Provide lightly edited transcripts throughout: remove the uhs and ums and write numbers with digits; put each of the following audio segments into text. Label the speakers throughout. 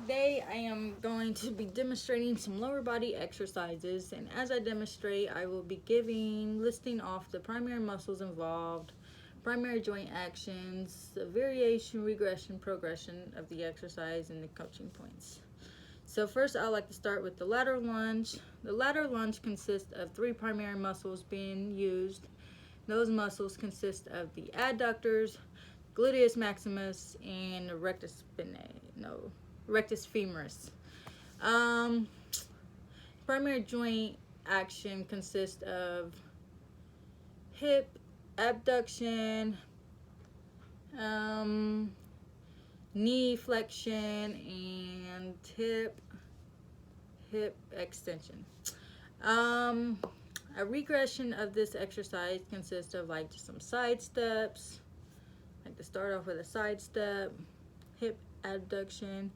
Speaker 1: Today I am going to be demonstrating some lower body exercises, and as I demonstrate I will be listing off the primary muscles involved, primary joint actions, the variation, regression, progression of the exercise, and the coaching points. So first I like to start with the lateral lunge. The lateral lunge consists of three primary muscles being used. Those muscles consist of the adductors, gluteus maximus, and the rectus femoris. Primary joint action consists of hip abduction, knee flexion, and hip extension. A regression of this exercise consists of like just some side steps, like to start off with a side step, hip abduction,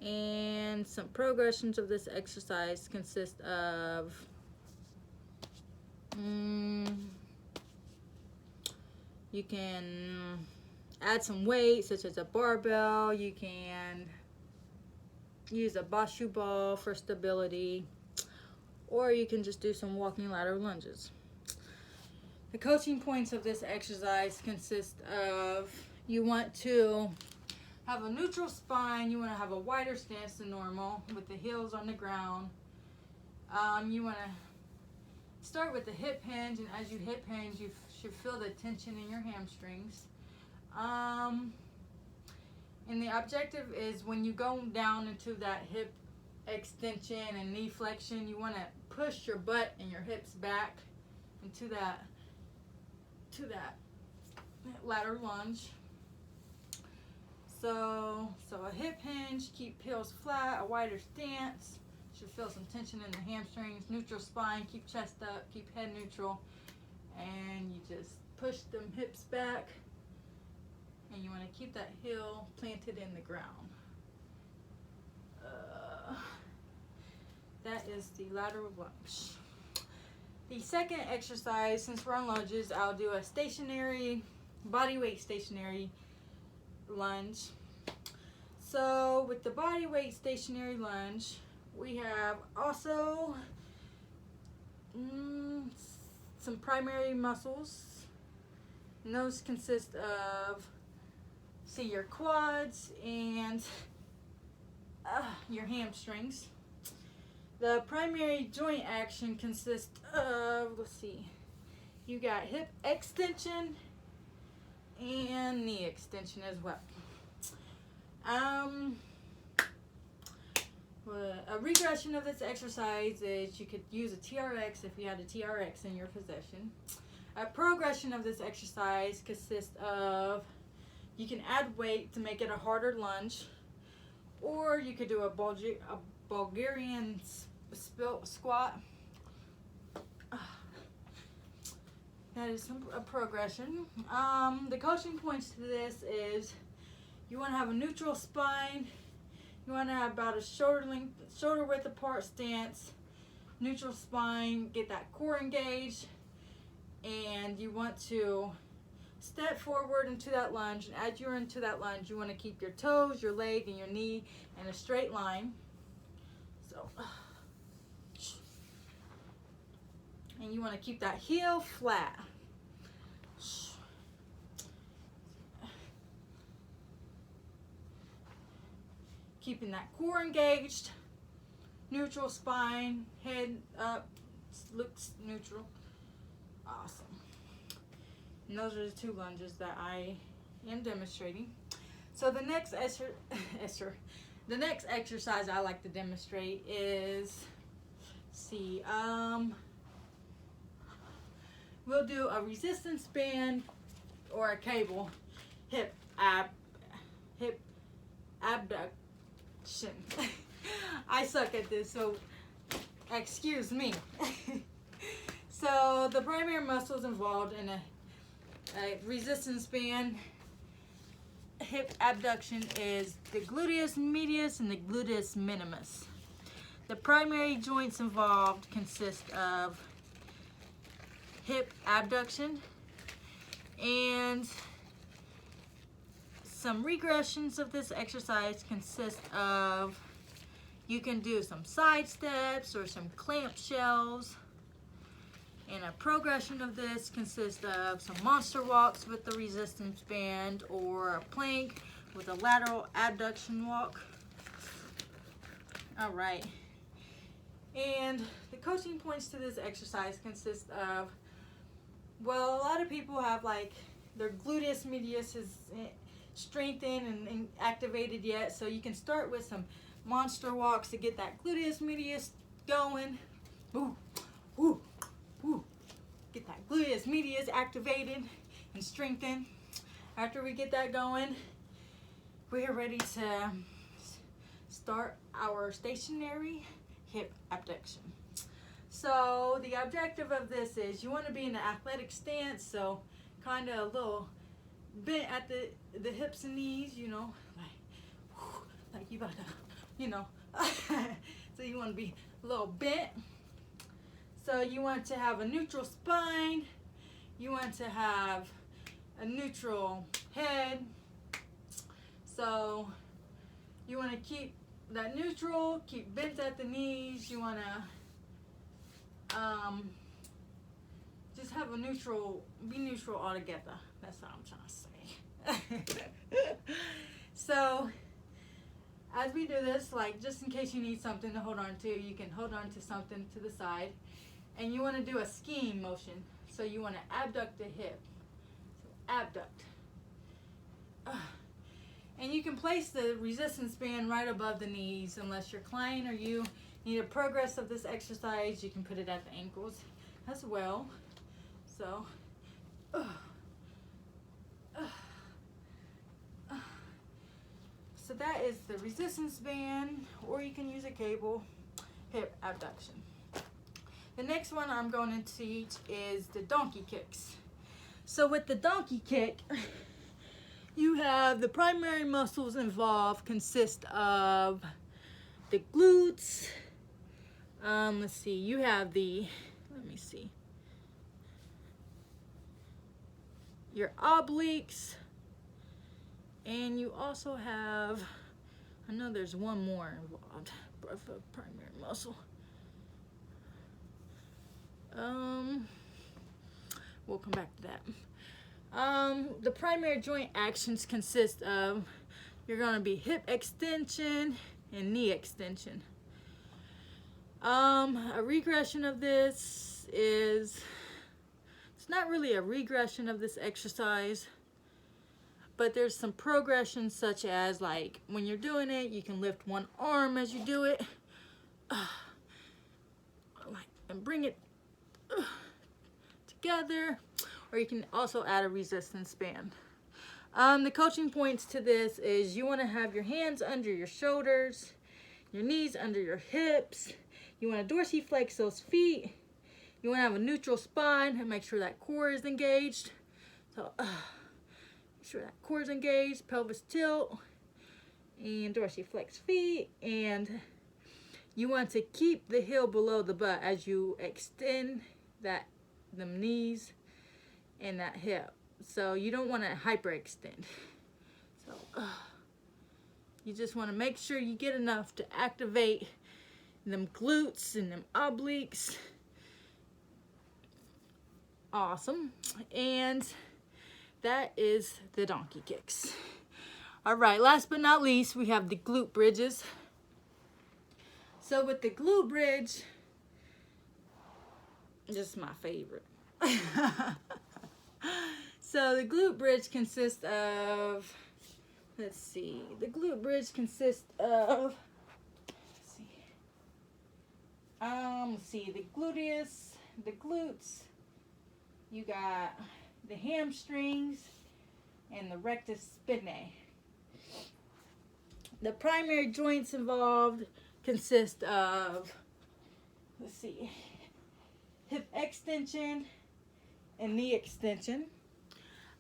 Speaker 1: and some progressions of this exercise consist of you can add some weight such as a barbell, you can use a bashu ball for stability, or you can just do some walking lateral lunges. The coaching points of this exercise consist of you want to have a neutral spine, you want to have a wider stance than normal with the heels on the ground. You want to start with the hip hinge, and as you hip hinge you should feel the tension in your hamstrings. And the objective is when you go down into that hip extension and knee flexion, you want to push your butt and your hips back into that lateral lunge. So a hip hinge, keep heels flat, a wider stance, should feel some tension in the hamstrings, neutral spine, keep chest up, keep head neutral, and you just push them hips back, and you want to keep that heel planted in the ground. That is the lateral lunge. The second exercise, since we're on lunges, I'll do a stationary, body weight stationary lunge. So with the body weight stationary lunge, we have also some primary muscles, and those consist of your quads and your hamstrings. The primary joint action consists of, you got hip extension and knee extension as well. A regression of this exercise is you could use a TRX if you had a TRX in your possession. A progression of this exercise consists of you can add weight to make it a harder lunge, or you could do a Bulgarian squat. That is a progression. The coaching points to this is you want to have a neutral spine, you want to have about a shoulder width apart stance, neutral spine, get that core engaged, and you want to step forward into that lunge, and as you're into that lunge you want to keep your toes, your leg, and your knee in a straight line. So, and you want to keep that heel flat. Keeping that core engaged, neutral spine, head up, looks neutral. Awesome. And those are the two lunges that I am demonstrating. So the next exercise I like to demonstrate is, we'll do a resistance band or a cable hip abduction. I suck at this, so excuse me. So the primary muscles involved in a resistance band hip abduction is the gluteus medius and the gluteus minimus. The primary joints involved consist of hip abduction and some regressions of this exercise consist of, you can do some side steps or some clamp shells. And a progression of this consists of some monster walks with the resistance band or a plank with a lateral abduction walk. All right. And the coaching points to this exercise consist of, well, a lot of people have like their gluteus medius is strengthened and activated yet. So you can start with some monster walks to get that gluteus medius going. Ooh, ooh. Ooh, get that gluteus medius activated and strengthened. After we get that going, we are ready to start our stationary hip abduction. So the objective of this is you want to be in an athletic stance, so kind of a little bent at the hips and knees, you know, like you about to, you know. So you want to be a little bent. So you want to have a neutral spine, you want to have a neutral head. So you want to keep that neutral, keep bent at the knees. You want to just have a neutral, be neutral altogether. That's what I'm trying to say. So as we do this, like just in case you need something to hold on to, you can hold on to something to the side. And you want to do a skiing motion. So you want to abduct the hip. So abduct. And you can place the resistance band right above the knees unless your client or you need a progress of this exercise. You can put it at the ankles as well. So, so that is the resistance band, or you can use a cable hip abduction. The next one I'm going to teach is the donkey kicks. So with the donkey kick, you have the primary muscles involved consist of the glutes. Let's see, you have your obliques, and you also have, I know there's one more involved, primary muscle. We'll come back to that. The primary joint actions consist of, you're going to be hip extension and knee extension. A regression of this is, it's not really a regression of this exercise, but there's some progressions such as, like when you're doing it, you can lift one arm as you do it, and bring it together, or you can also add a resistance band. The coaching points to this is you want to have your hands under your shoulders, your knees under your hips. You want to dorsiflex those feet. You want to have a neutral spine and make sure that core is engaged. So make sure that core is engaged, pelvis tilt, and dorsiflex feet. And you want to keep the heel below the butt as you extend them knees and that hip. So you don't want to hyperextend. So you just want to make sure you get enough to activate them glutes and them obliques. Awesome. And that is the donkey kicks. All right, last but not least, we have the glute bridges. So with the glute bridge, just my favorite. So the glute bridge consists of, the gluteus, the glutes, you got the hamstrings, and the rectus spinae. The primary joints involved consist of, hip extension and knee extension.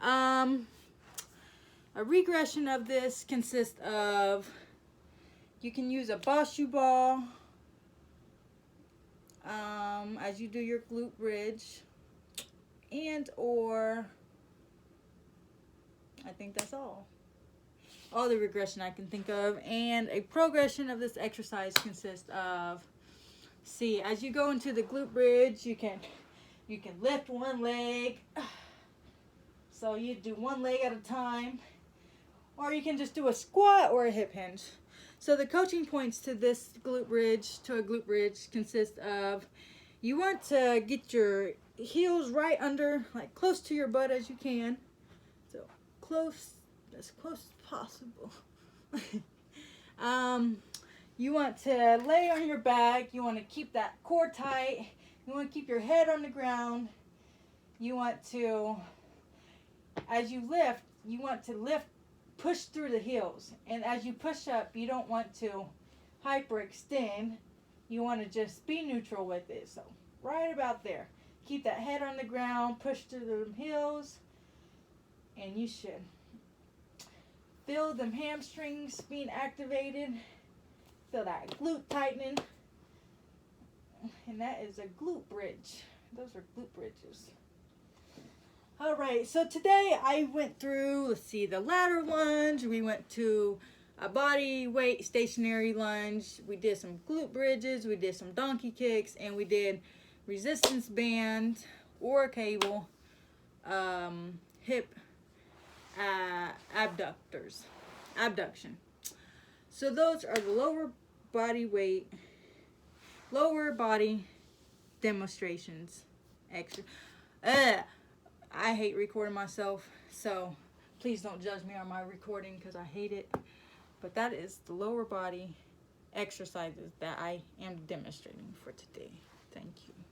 Speaker 1: A regression of this consists of, you can use a bashu ball as you do your glute bridge, and or I think that's all. all the regression I can think of. And a progression of this exercise consists of, see, as you go into the glute bridge, you can lift one leg. So you do one leg at a time, or you can just do a squat or a hip hinge. So the coaching points to this glute bridge, to a glute bridge, consist of, you want to get your heels right under, like close to your butt as you can. So close, as close as possible. You want to lay on your back. You want to keep that core tight. You want to keep your head on the ground. You want to, as you lift, you want to lift, push through the heels. And as you push up, you don't want to hyperextend. You want to just be neutral with it. So right about there. Keep that head on the ground, push through the heels, and you should feel them hamstrings being activated. Feel that glute tightening. And that is a glute bridge. Those are glute bridges. Alright, so today I went through, let's see, the ladder lunge. We went to a body weight stationary lunge. We did some glute bridges. We did some donkey kicks. And we did resistance band or cable, hip abduction. So those are the lower body demonstrations. I hate recording myself, so please don't judge me on my recording because I hate it. But that is the lower body exercises that I am demonstrating for today. Thank you.